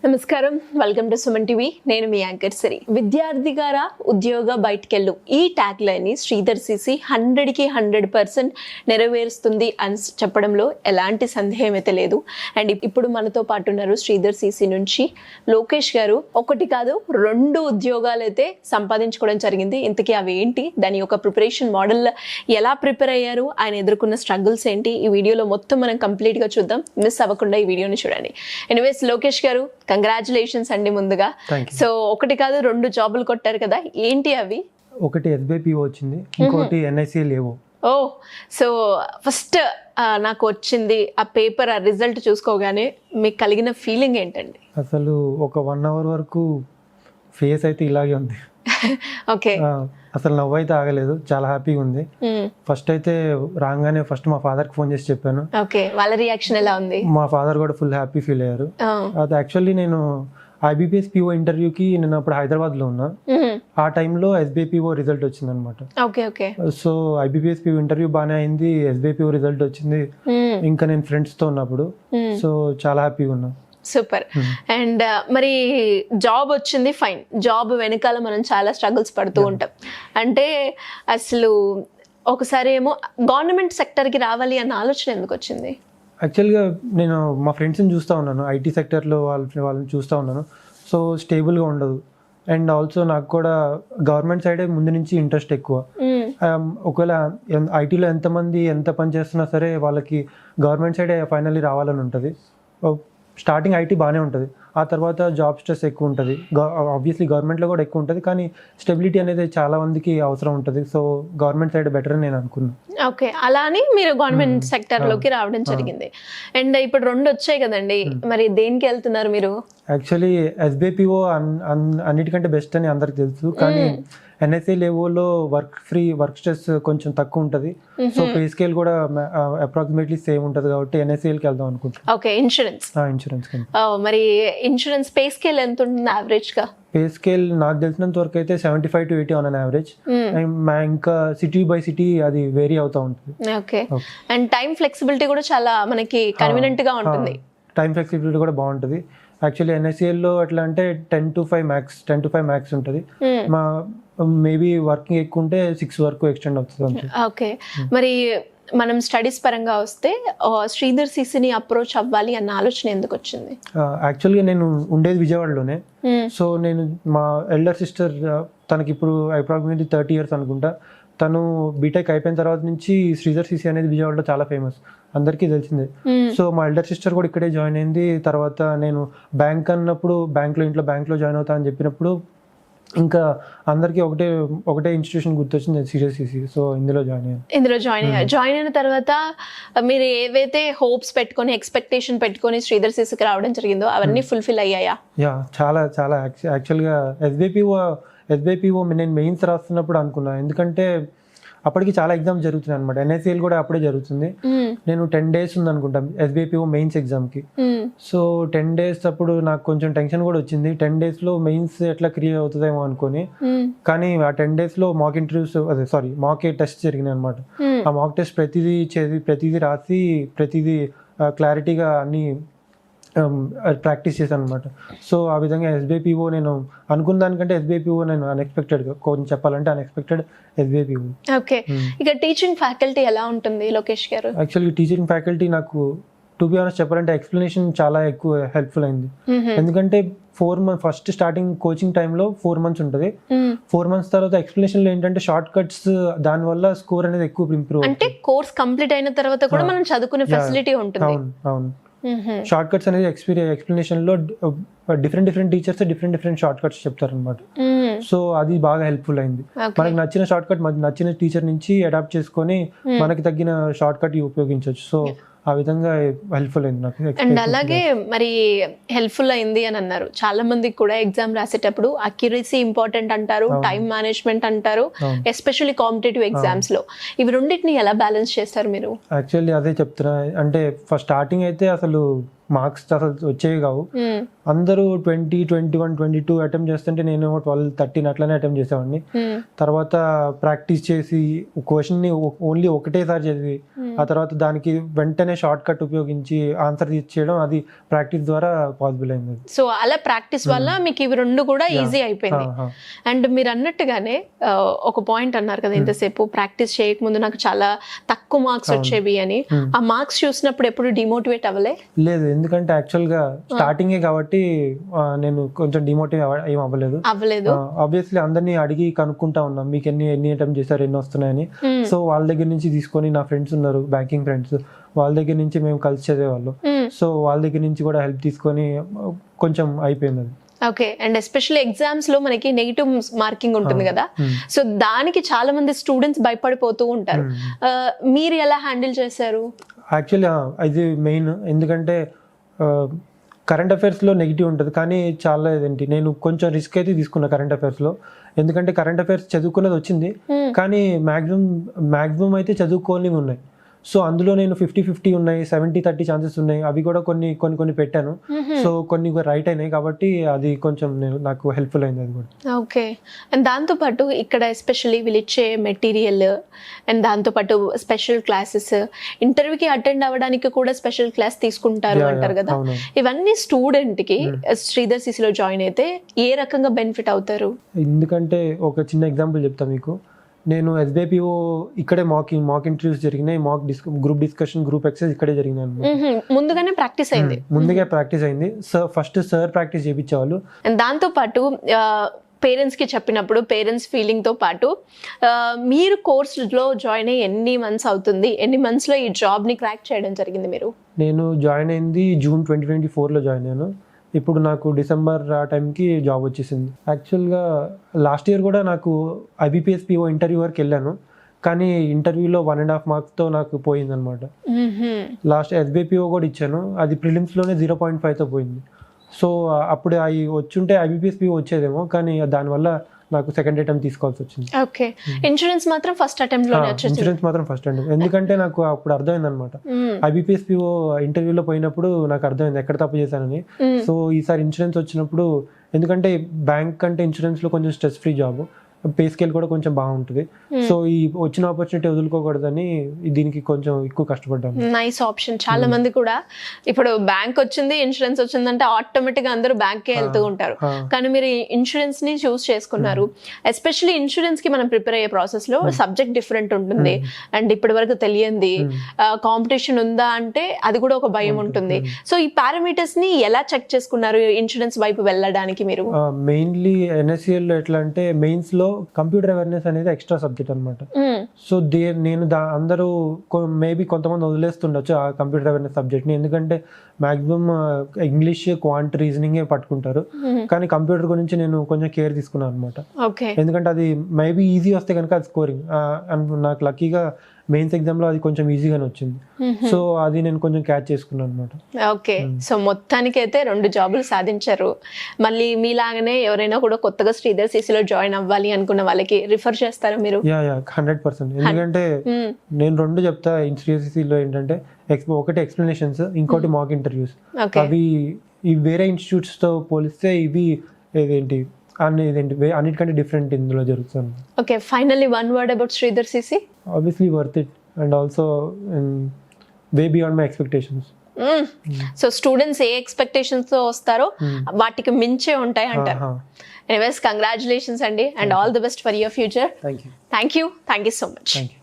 నమస్కారం, welcome to Suman TV. నేను మీ anchor సిరి. విద్యార్థి గారా ఉద్యోగ బయటకెళ్ళు, ఈ ట్యాగ్ లైన్ ని శ్రీధర్ సిసి 100కి 100% నెరవేరుస్తుంది అని చెప్పడంలో ఎలాంటి సందేహం అయితే లేదు. అండ్ ఇప్పుడు మనతో పాటు ఉన్నారు శ్రీధర్ సిసి నుంచి లోకేష్ గారు. ఒకటి కాదు 2 ఉద్యోగాలు అయితే సంపాదించుకోవడం జరిగింది. ఇంతకీ అవి ఏంటి, దాని యొక్క ప్రిపరేషన్ మోడల్ ఎలా ప్రిపేర్ అయ్యారు, ఆయన ఎదుర్కొన్న స్ట్రగుల్స్ ఏంటి, ఈ వీడియోలో మొత్తం మనం కంప్లీట్ గా చూద్దాం. మిస్ అవ్వకుండా ఈ వీడియోని చూడండి. ఎనీవేస్ లోకేష్ గారు, కంగ్రాచులేషన్స్ అండి ముందుగా. సో ఒకటి కాదు 2 జాబులు కొట్టారు కదా, ఏంటి అవి? ఒకటి SBPO వచ్చింది, ఇంకోటి NICL ఏవో. ఓ, సో ఫస్ట్ నాకు వచ్చింది ఆ పేపర్, ఆ రిజల్ట్ చూసుకోగానే మీకు కలిగిన ఫీలింగ్ ఏంటండి? అసలు ఒక 1 అవర్ వరకు ఫేస్ అయితే ఇలాగే ఉంది. ఓకే, అసలు నవ్వు అయితే ఆగలేదు, చాలా హ్యాపీగా ఉంది. ఫస్ట్ అయితే రాగానే ఫస్ట్ మా ఫాదర్కి ఫోన్ చేసి చెప్పాను. ఓకే, వాళ్ళ రియాక్షన్ ఎలా ఉంది? మా ఫాదర్ కూడా ఫుల్ హ్యాపీ ఫీల్ అయ్యారు. అది యాక్చువల్లీ నేను IBPS PO ఇంటర్వ్యూకి నేను అప్పుడు హైదరాబాద్లో ఉన్నా. ఆ టైంలో SBPO రిజల్ట్ వచ్చింది అనమాట. సో IBPS PO ఇంటర్వ్యూ బాగానే అయింది, SBPO రిజల్ట్ వచ్చింది. ఇంకా నేను ఫ్రెండ్స్తో ఉన్నప్పుడు, సో చాలా హ్యాపీగా ఉన్నా. సూపర్. అండ్ మరి జాబ్ వచ్చింది, ఫైన్. జాబ్ వెనకాల మనం చాలా స్ట్రగుల్స్ పడుతూ ఉంటాం. అంటే అసలు ఒకసారి ఏమో గవర్నమెంట్ సెక్టర్కి రావాలి అన్న ఆలోచన ఎందుకు వచ్చింది? యాక్చువల్గా నేను మా ఫ్రెండ్స్ని చూస్తూ ఉన్నాను, IT సెక్టర్లో వాళ్ళని చూస్తూ ఉన్నాను. సో స్టేబుల్గా ఉండదు. అండ్ ఆల్సో నాకు కూడా గవర్నమెంట్ సైడే ముందు నుంచి ఇంట్రెస్ట్ ఎక్కువ. ఒకవేళ ఐటీలో ఎంతమంది ఎంత పని చేస్తున్నా సరే వాళ్ళకి గవర్నమెంట్ సైడే ఫైనల్లీ రావాలని ఉంటుంది. స్టార్టింగ్ IT బాగానే ఉంటుంది, ఆ తర్వాత జాబ్ స్ట్రెస్ ఎక్కువ ఉంటుంది. ఆబ్వియస్లీ గవర్నమెంట్లో కూడా ఎక్కువ ఉంటుంది, కానీ స్టెబిలిటీ అనేది చాలా మందికి అవసరం ఉంటుంది. సో గవర్నమెంట్ సైడ్ బెటర్ అని నేను అనుకున్నాను. ఓకే, అలా అని మీరు గవర్నమెంట్ సెక్టర్లోకి రావడం జరిగింది. అండ్ ఇప్పుడు 2 వచ్చాయి కదండి, మరి దేనికి వెళ్తున్నారు మీరు? యాక్చువల్లీ SBPO అన్నిటికంటే బెస్ట్ అని అందరికి తెలుసు, కానీ NICL ఏవోలో వర్క్ స్ట్రెస్ కొంచెం తక్కువ ఉంటుంది. సో పే స్కేల్ కూడా అప్రాక్సిమేట్లీ సేమ్ ఉంటుంది కాబట్టి NICLకి వెళ్దాం అనుకుంటున్నాను. Okay, insurance. మరి ఇన్సూరెన్స్ పే స్కేల్ ఎంత ఉంటుంది యావరేజ్ గా? పే స్కేల్ నాకు తెలిసినంత వరకు అయితే 75 to 80 ఆన్ అన్ యావరేజ్. ఇంకా సిటీ బై సిటీ అది వేరీ అవుతూ ఉంటుంది. ఓకే, అండ్ టైం ఫ్లెక్సిబిలిటీ కూడా చాలా మనకి కన్వీనియంట్ గా ఉంటుంది. టైం ఫ్లెక్సిబిలిటీ కూడా బాగుంటుంది. యాక్చువల్లీ NICLలో ఎట్లా అంటే 10 to 5 మ్యాక్స్ ఉంటుంది. మా మేబీ వర్కింగ్ ఎక్కువ ఉంటే 6 వరకు ఎక్స్టెండ్ అవుతుంది. ఓకే, మరి మనం స్టడీస్ పరంగా వస్తే శ్రీధర్ సిసిని అప్రోచ్ అవ్వాలి అన్న ఆలోచన ఎందుకు వచ్చింది? యాక్చువల్గా నేను ఉండేది విజయవాడలోనే. సో నేను మా ఎల్డర్ సిస్టర్, తనకి ఇప్పుడు అప్రాక్సిమేట్లీ 30 years అనుకుంటా. తను బీటెక్ అయిపోయిన తర్వాత నుంచి శ్రీధర్ సిసి అనేది విజయవాడలో చాలా ఫేమస్, అందరికీ తెలిసిందే. సో మా ఎల్డర్ సిస్టర్ కూడా ఇక్కడే జాయిన్ అయింది. తర్వాత నేను బ్యాంక్ అన్నప్పుడు బ్యాంక్లో జాయిన్ అవుతా అని చెప్పినప్పుడు ఇంకా అందరికీ ఒకటే ఇన్స్టిట్యూషన్ గుర్తొచ్చింది, శ్రీధర్ సిసి. సో ఇందులో జాయిన్ అయిన తర్వాత మీరు ఏవైతే హోప్స్ పెట్టుకొని ఎక్స్పెక్టేషన్ పెట్టుకొని శ్రీధర్ సిసికి రావడం జరిగిందో అవన్నీ ఫుల్ఫిల్ అయ్యాయా? చాలా చాలా యాక్చువల్గా SBPO నేను మెయిన్స్ రాస్తున్నప్పుడు అనుకున్నా, ఎందుకంటే అప్పటికి చాలా ఎగ్జామ్స్ జరుగుతున్నాయి అనమాట. NICL కూడా అప్పుడే జరుగుతుంది. నేను 10 days ఉంది అనుకుంటా SBPO మెయిన్స్ ఎగ్జామ్కి. సో 10 days అప్పుడు నాకు కొంచెం టెన్షన్ కూడా వచ్చింది. 10 daysలో మెయిన్స్ ఎట్లా క్లియర్ అవుతుందేమో అనుకొని, కానీ ఆ 10 daysలో మాక్ టెస్ట్ జరిగినాయి అనమాట. ఆ మాక్ టెస్ట్ ప్రతిదీ రాసి ప్రతిదీ క్లారిటీగా అన్ని ప్రాక్టీస్ చేశాను అనమాట. సో ఆ విధంగా SBPO నేను అనుకున్న దానికంటే SBPO నేను కొంచెం చెప్పాలంటే అన్ఎక్స్పెక్టెడ్ SBPO. ఓకే, ఇక టీచింగ్ ఫ్యాకల్టీ ఎలా ఉంటుంది లోకేష్ గారు? యాక్చువల్లీ టీచింగ్ ఫ్యాకల్టీ నాకు టు బి ఆనెస్ట్ చెప్పాలంటే ఎక్స్ప్లెనేషన్ చాలా ఎక్కువ హెల్ప్ఫుల్ అయింది. ఎందుకంటే 4 months ఫస్ట్ స్టార్టింగ్ కోచింగ్ టైంలో 4 months ఉంటుంది. 4 months తర్వాత ఎక్స్ప్లెనేషన్లో ఏంటంటే షార్ట్ కట్స్, దాని వల్ల స్కోర్ అనేది ఎక్కువ ఇంప్రూవ్. అంటే కోర్స్ కంప్లీట్ అయిన తర్వాత కూడా మనం చదువుకునే ఫెసిలిటీ ఉంటుంది. అవును. షార్ట్ కట్స్ అనేది ఎక్స్ప్లెనేషన్ లో different teachers different short cuts చెప్తారు అనమాట. సో అది బాగా హెల్ప్ఫుల్ అయింది. మనకి నచ్చిన షార్ట్ కట్ నచ్చిన టీచర్ నుంచి అడాప్ట్ చేసుకొని మనకి తగ్గిన షార్ట్ కట్ ఉపయోగించవచ్చు. సో ఆ విధంగా హెల్ప్ఫుల్ అయింది నాకు. అండ్ అలాగే మరి హెల్ప్ఫుల్ అయింది అని అన్నారు. చాలా మందికి కూడా ఎగ్జామ్ రాసేటప్పుడు అక్యురసీ ఇంపార్టెంట్ అంటారు, టైం మేనేజ్మెంట్ అంటారు, ఎస్పెషల్లీ కాంపిటేటివ్ ఎగ్జామ్స్ లో. ఇవి రెండింటిని ఎలా బ్యాలెన్స్ చేస్తారు మీరు? యాక్చువల్లీ అదే చెప్తున్నా. అంటే ఫస్ట్ స్టార్టింగ్ అయితే అసలు మార్క్స్ అసలు వచ్చేవి కావు. అందరూ 20, 21, 22 అటెంప్ట్ చేస్తుంటే నేను 12, 13 అట్లనే అటెంప్ట్ చేసేవాడిని. తర్వాత ప్రాక్టీస్ చేసి క్వశ్చన్ని ఓన్లీ ఒకటేసారి చదివి ఆ తర్వాత దానికి వెంటనే షార్ట్ కట్ ఉపయోగించి ఆన్సర్ ఇచ్చేయడం, అది ప్రాక్టీస్ ద్వారా పాసిబుల్ అయింది. సో అలా ప్రాక్టీస్ వల్ల మీకు ఇవి రెండు కూడా ఈజీ అయిపోయింది. అండ్ మీరు అన్నట్టుగానే ఒక పాయింట్ అన్నారు కదా ఇంతసేపు, ప్రాక్టీస్ చేయకముందు నాకు చాలా తక్కువ మార్క్స్ వచ్చేవి అని. ఆ మార్క్స్ చూసినప్పుడు ఎప్పుడు డిమోటివేట్ అవ్వలే? లేదు, ఎందుకంటే యాక్చువల్గా స్టార్టింగే కాబట్టి నేను కొంచెం డిమోటివ్ ఏం అవ్వలేదు. ఆబ్వియస్లీ అందరినీ అడిగి కనుక్కుంటా ఉన్నాం, మీకు ఎన్ని అటెంప్ట్ చేశారు, ఎన్ని వస్తున్నాయని. సో వాళ్ళ దగ్గర నుంచి తీసుకొని, నా ఫ్రెండ్స్ ఉన్నారు బ్యాంకింగ్ ఫ్రెండ్స్, వాళ్ళ దగ్గర నుంచి మేము కలిసి చదివేవాళ్ళం. సో వాళ్ళ దగ్గర నుంచి కూడా హెల్ప్ తీసుకొని కొంచెం అయిపోయింది అది. ఓకే. అండ్ ఎస్పెషల్లీ ఎగ్జామ్స్ లో మనకి నెగిటివ్ మార్కింగ్ ఉంటుంది కదా, సో దానికి చాలా మంది స్టూడెంట్స్ భయపడిపోతూ ఉంటారు. మీరు ఎలా హ్యాండిల్ చేశారు? యాక్చువల్లీ ఇది మెయిన్, ఎందుకంటే కరెంట్ అఫైర్స్లో నెగిటివ్ ఉంటుంది, కానీ చాలా ఇదేంటి నేను కొంచెం రిస్క్ అయితే తీసుకున్నా కరెంట్ అఫైర్స్లో. ఎందుకంటే కరెంట్ అఫైర్స్ చదువుకున్నది వచ్చింది, కానీ మ్యాక్సిమం అయితే చదువుకోలేవి ఉన్నాయి. సో అందులో నేను 50-50 ఉన్నాయి, 70-30 ఛాన్సెస్ ఉన్నాయి. అవి కూడా కొన్ని పెట్టాను. సో కొన్ని రైట్ అయినాయి, కాబట్టి అది కొంచెం నాకు హెల్ప్ఫుల్ అయింది అది కూడా. ఓకే. అండ్ దాంతోపాటు ఇక్కడ ఎస్పెషల్లీ వీళ్ళు ఇచ్చే మెటీరియల్ అండ్ దాంతోపాటు స్పెషల్ క్లాసెస్, ఇంటర్వ్యూకి అటెండ్ అవ్వడానికి కూడా స్పెషల్ క్లాస్ తీసుకుంటారు అంటారు కదా, ఇవన్నీ స్టూడెంట్కి శ్రీధర్ సిసిలో జాయిన్ అయితే ఏ రకంగా బెనిఫిట్ అవుతారు? ఎందుకంటే ఒక చిన్న ఎగ్జాంపుల్ చెప్తా మీకు. నేను SBIPO ఇక్కడే మాక్ ఇంటర్వ్యూస్ జరిగినాయి, గ్రూప్ డిస్కషన్, గ్రూప్ ఎక్సర్సైజ్ ఇక్కడే జరిగినాయి. ముందుగానే ప్రాక్టీస్ అయింది. ముందుగా ప్రాక్టీస్ అయింది. ఫస్ట్ సార్ ప్రాక్టీస్ చేయించేవాళ్ళు. దాంతో పాటు పేరెంట్స్ కి చెప్పినప్పుడు పేరెంట్స్ ఫీలింగ్ తో పాటు మీరు కోర్సులో జాయిన్ అయ్యి ఎన్ని మంత్స్ అవుతుంది, ఎన్ని మంత్స్ లో ఈ జాబ్ ని క్రాక్ చేయడం జరిగింది మీరు? నేను జాయిన్ అయింది జూన్ 2024లో జాయిన్ అయ్యాను. ఇప్పుడు నాకు డిసెంబర్ ఆ టైంకి జాబ్ వచ్చేసింది. యాక్చువల్గా లాస్ట్ ఇయర్ కూడా నాకు IBPS PO ఇంటర్వ్యూ వరకు వెళ్ళాను, కానీ ఇంటర్వ్యూలో 1.5 మార్క్స్తో నాకు పోయిందనమాట. లాస్ట్ SBIPO కూడా ఇచ్చాను, అది ప్రిలిమ్స్లోనే 0.5తో పోయింది. సో అప్పుడు అవి వచ్చుంటే IBPS PO వచ్చేదేమో, కానీ దానివల్ల నాకు సెకండ్ అటెంప్ట్ తీసుకోవాల్సి వచ్చింది. ఓకే. ఇన్సూరెన్స్ మాత్రం ఫస్ట్ అటెంప్ట్ లోనే వచ్చింది. ఇన్సూరెన్స్ మాత్రం ఫస్ట్ అటెంప్ట్, ఎందుకంటే నాకు అప్పుడు అర్థమైంది అనమాట. IBPS PO ఇంటర్వ్యూలో పోయినప్పుడు నాకు అర్థమైంది ఎక్కడ తప్పు చేశానని. సో ఈసారి ఇన్సూరెన్స్ వచ్చినప్పుడు, ఎందుకంటే బ్యాంక్ కంటే ఇన్సూరెన్స్ లో కొంచెం stress free job, pay scale కూడా కొంచెం బాగుంటుంది. సో ఈ వచ్చిన ఆపర్చునిటీ వదులుకోకూడదని దీనికి కొంచెం ఎక్కువ కష్టపడ్డాను. Nice option. చాలా మంది కూడా ఇప్పుడు బ్యాంక్ వచ్చింది, ఇన్సూరెన్స్ వచ్చిందంటే ఆటోమేటిక్ గా అందరూ బ్యాంక్ కే వెళ్తూ ఉంటారు, కానీ మీరు ఇన్సూరెన్స్ ని చూస్ చేసుకున్నారు. ఎస్పెషల్లీ ఇన్సూరెన్స్ కి మనం ప్రిపేర్ అయ్యే ప్రాసెస్ లో సబ్జెక్ట్ డిఫరెంట్ ఉంటుంది, అండ్ ఇప్పటి వరకు తెలియంది, కాంపిటీషన్ ఉందా అంటే అది కూడా ఒక భయం ఉంటుంది. సో ఈ పారామీటర్స్ ని ఎలా చెక్ చేసుకున్నారు ఇన్సూరెన్స్ వైపు వెళ్ళడానికి మీరు? మెయిన్లీ NSCL లో ఎట్లా అంటే మెయిన్స్ లో కంప్యూటర్ అవేర్నెస్ అనేది ఎక్స్ట్రా సబ్జెక్ట్ అనమాట. సో నేను అందరూ మేబీ కొంతమంది వదిలేస్తుండొచ్చు ఆ కంప్యూటర్ అవేర్నెస్ సబ్జెక్ట్ ని, ఎందుకంటే మాక్సిమం ఇంగ్లీష్, క్వాంట్, రీజనింగ్ పట్టుకుంటారు, కానీ కంప్యూటర్ గురించి నేను కొంచెం కేర్ తీసుకున్నాను అనమాట. ఎందుకంటే అది మేబీ ఈజీ వస్తే కనుక అది స్కోరింగ్, నాకు లక్కీగా మెయిన్స్ ఎగ్జామ్ లో అది కొంచెం ఈజీగానే వచ్చింది. సో అది నేను కొంచెం క్యాచ్ చేసుకున్నాను అనమాట. ఓకే. సో మొత్తానికి అయితే 2 జాబులు సాధించారు. మళ్ళీ మీలాగానే ఎవరైనా కూడా కొత్తగా శ్రీధర్ సిసిలో జాయిన్ అవ్వాలి అనుకున్న వాళ్ళకి రిఫర్ చేస్తారా మీరు? 100%. ఎందుకంటే నేను 2 చెప్తా శ్రీధర్ సిసిలో ఏంటంటే, ఒకటి ఎక్స్ప్లెనేషన్స్, ఇంకోటి మాక్ ఇంటర్వ్యూస్. అవి ఈ వేరే ఇన్స్టిట్యూట్స్ తో పోలిస్తే ఇవి అన్నిటికంటే డిఫరెంట్ ఇందులో జరుగుతుంది. Okay. Finally one word about Sridhar CC. Obviously worth it, and also way beyond my expectations. So students A expectations తో వస్తారో వాటికి మించే ఉంటాయి అంటారు. ఎనీవేస్ కంగ్రాచులేషన్స్ అండి, and all the best for your future. Thank you. Thank you so much. Thank you.